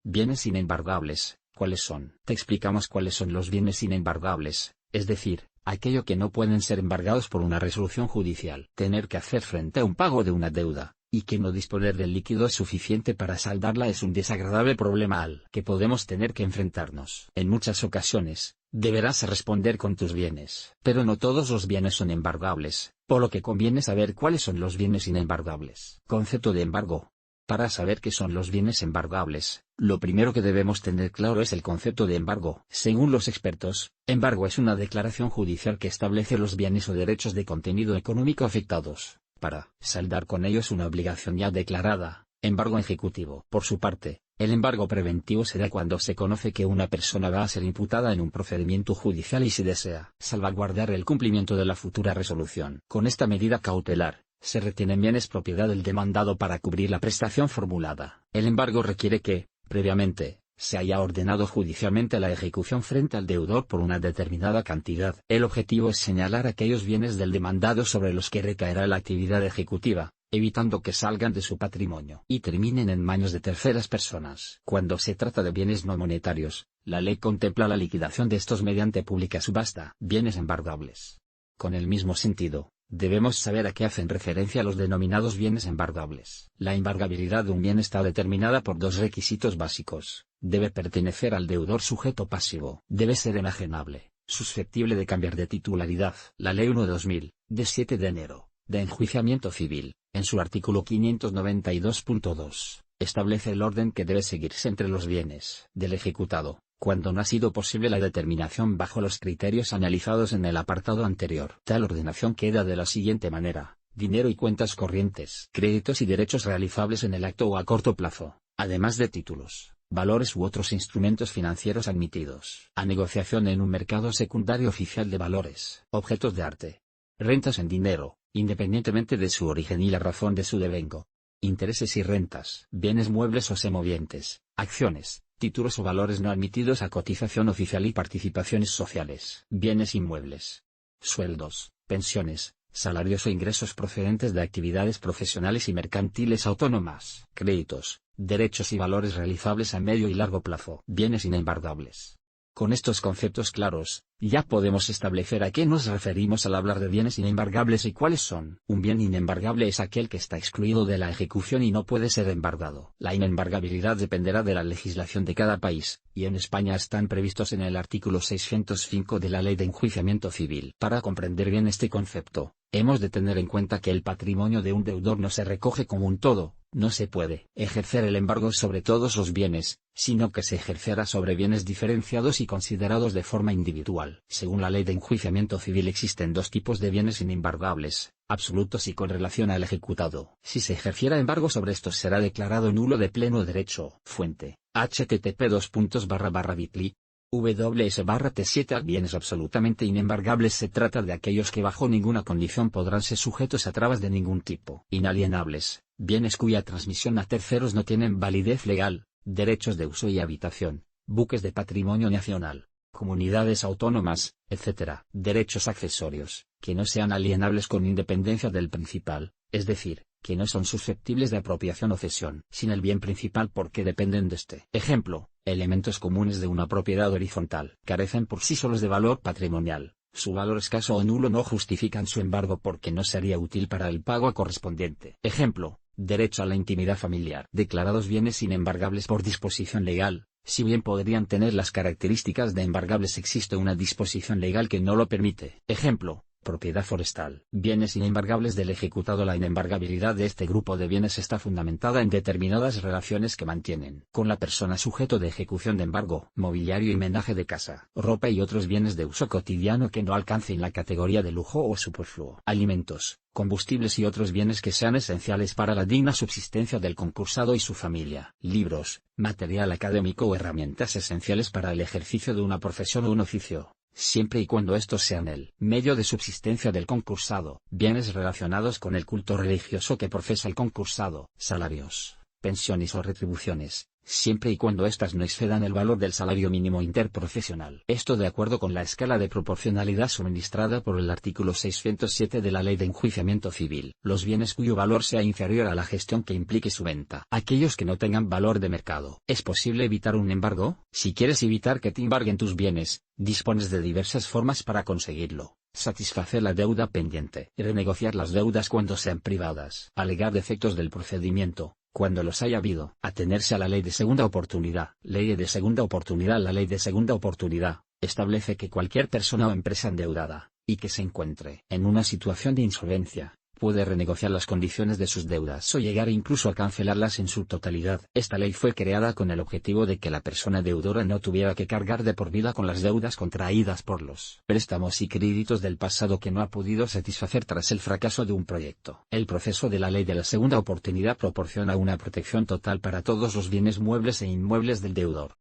Bienes inembargables, ¿cuáles son? Te explicamos cuáles son los bienes inembargables, es decir, aquello que no pueden ser embargados por una resolución judicial. Tener que hacer frente a un pago de una deuda, y que no disponer del líquido suficiente para saldarla es un desagradable problema al que podemos tener que enfrentarnos. En muchas ocasiones, deberás responder con tus bienes. Pero no todos los bienes son embargables, por lo que conviene saber cuáles son los bienes inembargables. Concepto de embargo. Para saber qué son los bienes embargables, lo primero que debemos tener claro es el concepto de embargo. Según los expertos, embargo es una declaración judicial que establece los bienes o derechos de contenido económico afectados, para saldar con ellos una obligación ya declarada. Embargo ejecutivo. Por su parte, el embargo preventivo se da cuando se conoce que una persona va a ser imputada en un procedimiento judicial y se desea salvaguardar el cumplimiento de la futura resolución. Con esta medida cautelar, se retienen bienes propiedad del demandado para cubrir la prestación formulada. El embargo requiere que, previamente, se haya ordenado judicialmente la ejecución frente al deudor por una determinada cantidad. El objetivo es señalar aquellos bienes del demandado sobre los que recaerá la actividad ejecutiva, evitando que salgan de su patrimonio y terminen en manos de terceras personas. Cuando se trata de bienes no monetarios, la ley contempla la liquidación de estos mediante pública subasta. Bienes embargables. Con el mismo sentido, debemos saber a qué hacen referencia los denominados bienes embargables. La embargabilidad de un bien está determinada por dos requisitos básicos. Debe pertenecer al deudor sujeto pasivo. Debe ser enajenable, susceptible de cambiar de titularidad. La Ley 1/2000, de 7 de enero, de enjuiciamiento civil, en su artículo 592.2, establece el orden que debe seguirse entre los bienes del ejecutado, cuando no ha sido posible la determinación bajo los criterios analizados en el apartado anterior. Tal ordenación queda de la siguiente manera: dinero y cuentas corrientes, créditos y derechos realizables en el acto o a corto plazo, además de títulos, valores u otros instrumentos financieros admitidos a negociación en un mercado secundario oficial de valores, objetos de arte, rentas en dinero, independientemente de su origen y la razón de su devengo, intereses y rentas, bienes muebles o semovientes, acciones, títulos o valores no admitidos a cotización oficial y participaciones sociales, bienes inmuebles, sueldos, pensiones, salarios o ingresos procedentes de actividades profesionales y mercantiles autónomas, créditos, derechos y valores realizables a medio y largo plazo, bienes inembargables. Con estos conceptos claros, ya podemos establecer a qué nos referimos al hablar de bienes inembargables y cuáles son. Un bien inembargable es aquel que está excluido de la ejecución y no puede ser embargado. La inembargabilidad dependerá de la legislación de cada país, y en España están previstos en el artículo 605 de la Ley de Enjuiciamiento Civil. Para comprender bien este concepto, hemos de tener en cuenta que el patrimonio de un deudor no se recoge como un todo. No se puede ejercer el embargo sobre todos los bienes, sino que se ejercerá sobre bienes diferenciados y considerados de forma individual. Según la Ley de Enjuiciamiento Civil existen dos tipos de bienes inembargables, absolutos y con relación al ejecutado. Si se ejerciera embargo sobre estos será declarado nulo de pleno derecho. Fuente: http://bit.ly ws/t7. Bienes absolutamente inembargables se trata de aquellos que bajo ninguna condición podrán ser sujetos a trabas de ningún tipo. Inalienables, bienes cuya transmisión a terceros no tienen validez legal, derechos de uso y habitación, buques de patrimonio nacional, comunidades autónomas, etc. Derechos accesorios, que no sean alienables con independencia del principal, es decir, que no son susceptibles de apropiación o cesión sin el bien principal porque dependen de este. Ejemplo: elementos comunes de una propiedad horizontal. Carecen por sí solos de valor patrimonial. Su valor escaso o nulo no justifican su embargo porque no sería útil para el pago correspondiente. Ejemplo: derecho a la intimidad familiar. Declarados bienes inembargables por disposición legal, si bien podrían tener las características de embargables, existe una disposición legal que no lo permite. Ejemplo: propiedad forestal. Bienes inembargables del ejecutado. La inembargabilidad de este grupo de bienes está fundamentada en determinadas relaciones que mantienen con la persona sujeto de ejecución de embargo: mobiliario y menaje de casa, ropa y otros bienes de uso cotidiano que no alcancen la categoría de lujo o superfluo, alimentos, combustibles y otros bienes que sean esenciales para la digna subsistencia del concursado y su familia, libros, material académico o herramientas esenciales para el ejercicio de una profesión o un oficio, siempre y cuando estos sean el medio de subsistencia del concursado. Bienes relacionados con el culto religioso que profesa el concursado: salarios, pensiones o retribuciones, siempre y cuando éstas no excedan el valor del salario mínimo interprofesional. Esto de acuerdo con la escala de proporcionalidad suministrada por el artículo 607 de la Ley de Enjuiciamiento Civil. Los bienes cuyo valor sea inferior a la gestión que implique su venta. Aquellos que no tengan valor de mercado. ¿Es posible evitar un embargo? Si quieres evitar que te embarguen tus bienes, dispones de diversas formas para conseguirlo. Satisfacer la deuda pendiente. Renegociar las deudas cuando sean privadas. Alegar defectos del procedimiento, cuando los haya habido. Atenerse a la ley de segunda oportunidad. Ley de segunda oportunidad. La ley de segunda oportunidad establece que cualquier persona o empresa endeudada, y que se encuentre en una situación de insolvencia, puede renegociar las condiciones de sus deudas o llegar incluso a cancelarlas en su totalidad. Esta ley fue creada con el objetivo de que la persona deudora no tuviera que cargar de por vida con las deudas contraídas por los préstamos y créditos del pasado que no ha podido satisfacer tras el fracaso de un proyecto. El proceso de la ley de la segunda oportunidad proporciona una protección total para todos los bienes muebles e inmuebles del deudor.